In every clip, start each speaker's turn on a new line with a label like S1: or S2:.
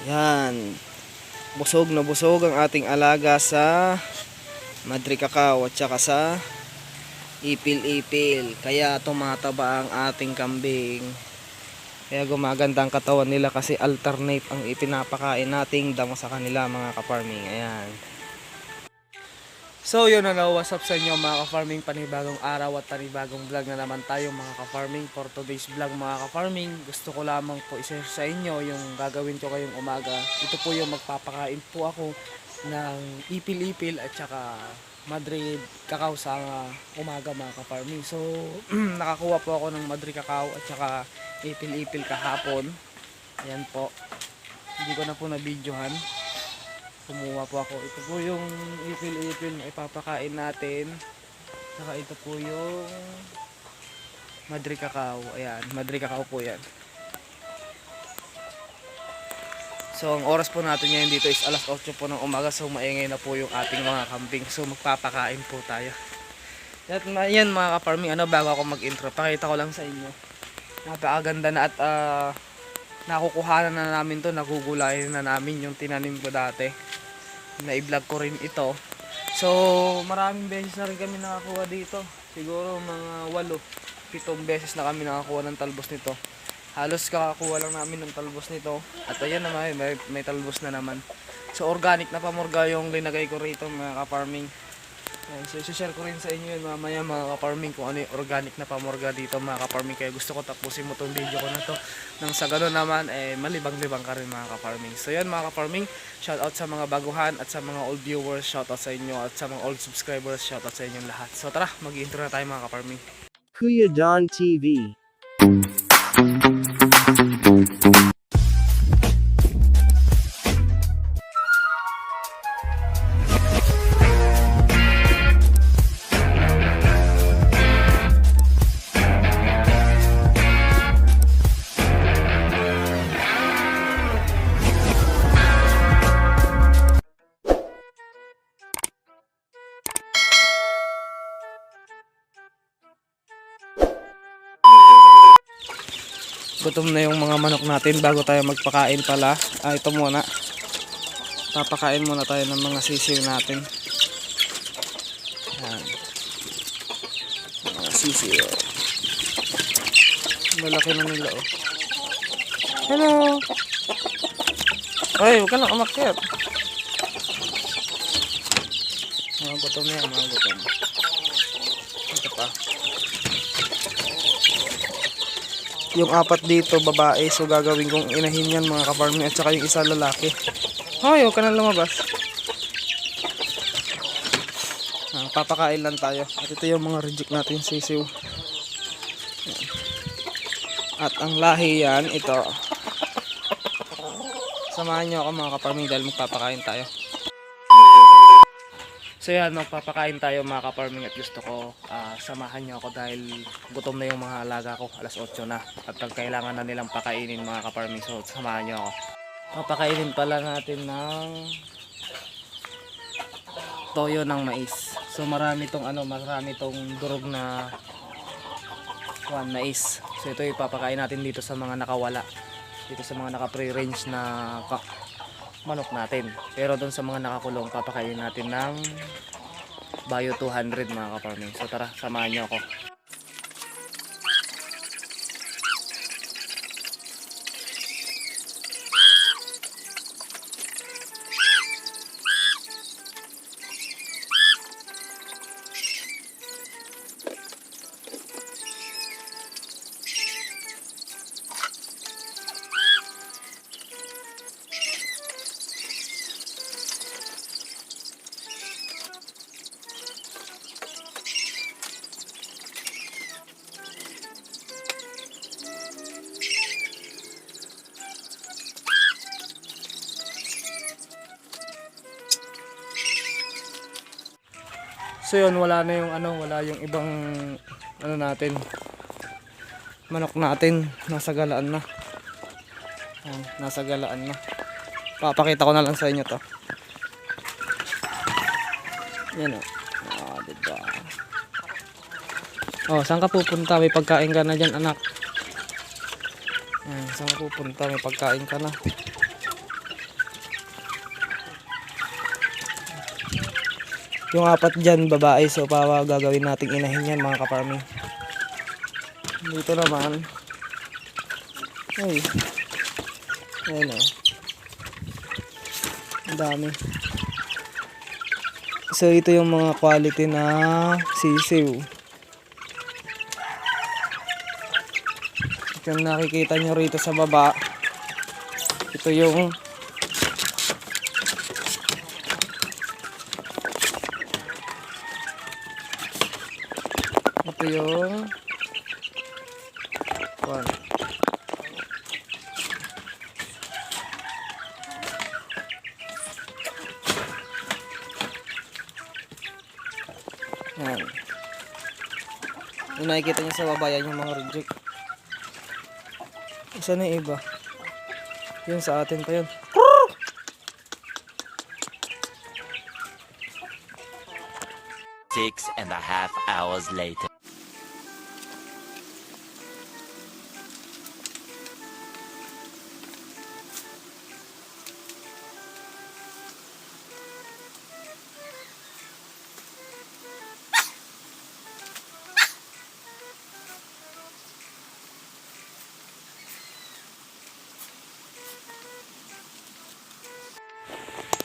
S1: Yan. Busog na busog ang ating alaga sa Madre Cacao at saka sa ipil-ipil. Kaya tumataba ang ating kambing. Kaya gumaganda ang katawan nila kasi alternate ang ipinapakain nating damo sa kanila mga ka-farming. Ayan. So yun na, what's up sa inyo mga ka-farming, panibagong araw at panibagong vlog na naman tayo mga ka-farming. For today's vlog mga ka-farming, gusto ko lamang po i-share sa inyo yung gagawin ko kayong umaga. Ito po yung magpapakain po ako ng ipil-ipil at saka Madre Cacao sa umaga mga ka-farming. So nakakuha po ako ng Madre Cacao at saka ipil-ipil kahapon. Ayan po, hindi ko na po na-videohan. Kumuha po ako. Ito po yung ipil-ipil na ipapakain natin. Saka ito po yung Madre Cacao. Ayan, Madre Cacao po yan. So ang oras po natin ngayon dito is alas 8 po ng umaga. So maingay na po yung ating mga kambing. So magpapakain po tayo. At yan mga ka-farming, bago ako mag-intro, pakita ko lang sa inyo. Napakaganda na at nakukuhanan na namin to. Nagugulayan na namin yung tinanim ko dati. Na-i-vlog ko rin ito. So maraming beses na rin kami nakakuha dito. Siguro mga 8-7 beses na kami nakakuha ng talbos nito. Halos kakakuha lang namin ng talbos nito. At ayan naman, may talbos na naman. So organic na pamorga yung linagay ko rito mga ka-farming. So share ko rin sa inyo yun mamaya mga ka-farming kung ano yung organic na pamorga dito mga ka-farming. Kaya gusto ko tapusin mo itong video ko na to nang sa gano'n naman malibang-libang ka rin mga ka-farming. So yan mga ka-farming, shout out sa mga baguhan at sa mga old viewers, shout out sa inyo, at sa mga old subscribers, shout out sa inyong lahat. So tara, mag-intro na tayo mga ka-farming.
S2: Kuya Don TV.
S1: Gutom na yung mga manok natin bago tayo magpakain pala. Ito muna. Papakain muna tayo ng mga sisiw natin. Ayan. Mga sisiw. Malaki na nila oh. Hello! Ay, huwag ka na umakyat. Mga gutom na yan, mga gutom. Ito pa. Yung 4 dito babae, so gagawin kong inahin yan mga ka-farming, at saka yung isa lalaki. Hoy, huwag ka na lumabas. Papakain lang tayo. At ito yung mga reject natin sisiw. At ang lahi yan, ito. Samahan nyo ako mga ka-farming dahil magpapakain tayo. So yan, magpapakain tayo mga ka-farming, at gusto ko samahan nyo ako dahil gutom na yung mga alaga ko. Alas 8 na at kailangan na nilang pakainin mga ka-farming. So samahan nyo ako. Papakainin pala natin ng toyo ng mais. So marami tong durog na mais. So ito ipapakain natin dito sa mga nakawala. Dito sa mga naka-pre-range na manok natin. Pero doon sa mga nakakulong, papakainin natin ng Bio 200 mga ka-farming. So tara, samahan nyo ako. So yun, wala na yung wala yung ibang natin. Manok natin nasa galaan na. Nasa galaan na. Papakita ko na lang sa inyo to. Yan oh. Diba? Oh, saan ka pupunta? May pagkain ka na dyan, anak. Saan ka pupunta? May pagkain ka na. Yung apat dyan, babae. So, gagawin nating inahin yan, mga ka-farming. Dito naman. Ay. Ayan o. Ang dami. So, ito yung mga quality na sisiw. Kung nakikita nyo rito sa baba, ito yung one. Yan. Yung nakikita nyo sa baba, yan yung mga reject. Isa na yung iba. Yun sa atin pa yun.
S3: 6.5 hours later.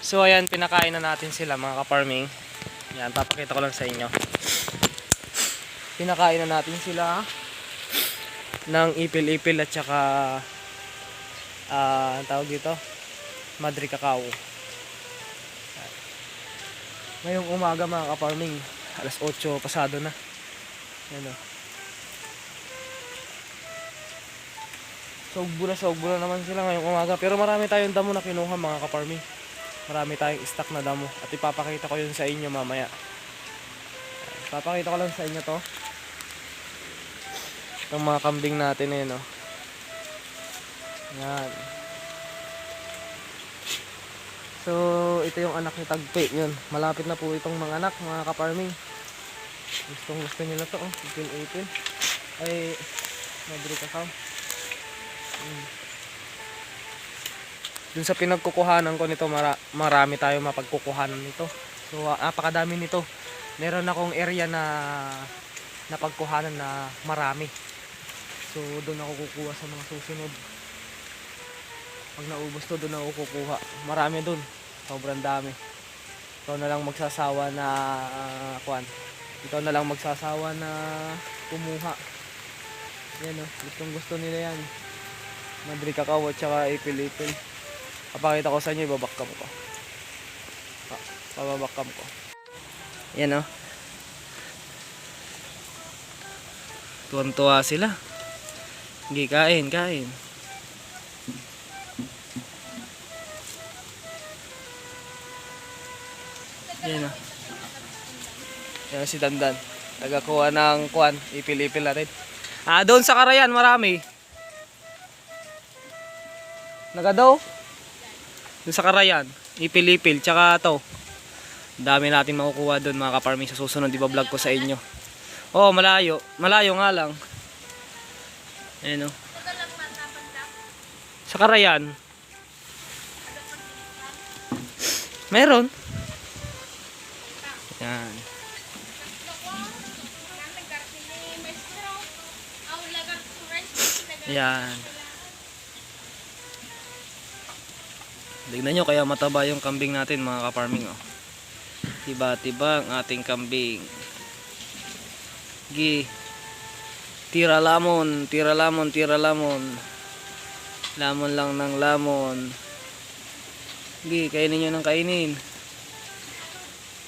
S1: So ayan, pinakain na natin sila mga ka-farming. Yan, papakita ko lang sa inyo. Pinakain na natin sila ng ipil-ipil at saka ang tawag dito, Madre Cacao. Ngayong umaga mga ka-farming, alas 8 pasado na. Yan o. Sogbo na naman sila ngayong umaga. Pero marami tayong damo na kinuha mga ka-farming. Marami tayong stock na damo. At ipapakita ko yun sa inyo mamaya. Ipapakita ko lang sa inyo to. Itong mga kambing natin eh, no. Yan. So, ito yung anak ni Tagpi. Yun. Malapit na po itong mga anak, mga ka-farming. Gusto nila to, oh. 18. Ay, Madre Cacao. Dun sa pinagkukuhanan ko nito, marami tayo mapagkukuhanan nito. So, napakadami nito. Meron akong area na napagkuhanan na marami. So, doon ako kukuha sa mga susunod. Pag naubos to, doon ako kukuha. Marami doon. Sobrang dami. Ikaw na lang magsasawa na Ikaw na lang magsasawa na kumuha. Yan o. Gusto nila yan. Madre Cacao at saka ipil-ipil. Papakita ko sa inyo, ibabakam ko. Pababakam ko. Yan o. Tuwan-tuwa sila. Hindi, kain. Yan o. Yan si Dandan. Nagakuha ng ipil-ipil natin. Doon sa Karayan, marami. Nagadaw? Doon sa Karayan, ipil-ipil, tsaka to. Dami natin makukuha doon mga ka-farming sa susunod, iba-vlog ko sa inyo. Oh, malayo nga lang. Ayan o. Sa Karayan. Meron. Yan. Yan. Tignan nyo, kaya mataba yung kambing natin mga ka-farming, oh. Tiba-tiba ang ating kambing. Tira lamon. Lamon lang ng lamon. Kainin nyo ng kainin.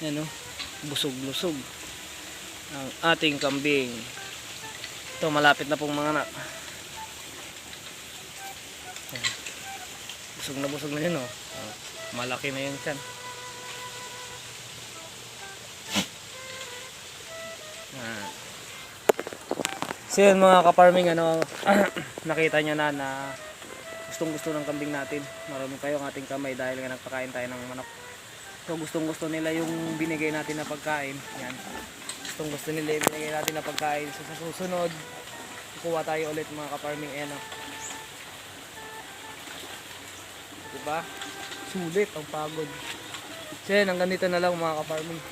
S1: Yan, oh. Busog ang ating kambing. Ito, malapit na pong mga anak. Busog na yun, oh. Malaki na yun dyan. So yun mga ka-farming, nakita nyo na gustong-gusto ng kambing natin. Marami kayo ang ating kamay dahil nga nagpakain tayo ng manok. So gustong-gusto nila yung binigay natin na pagkain. Yan. Gustong-gusto nila yung binigay natin na pagkain. So sa susunod, kukuha tayo ulit mga ka-farming. Diba? Sulit ang pagod. So yan, hanggang dito na lang mga ka-farming.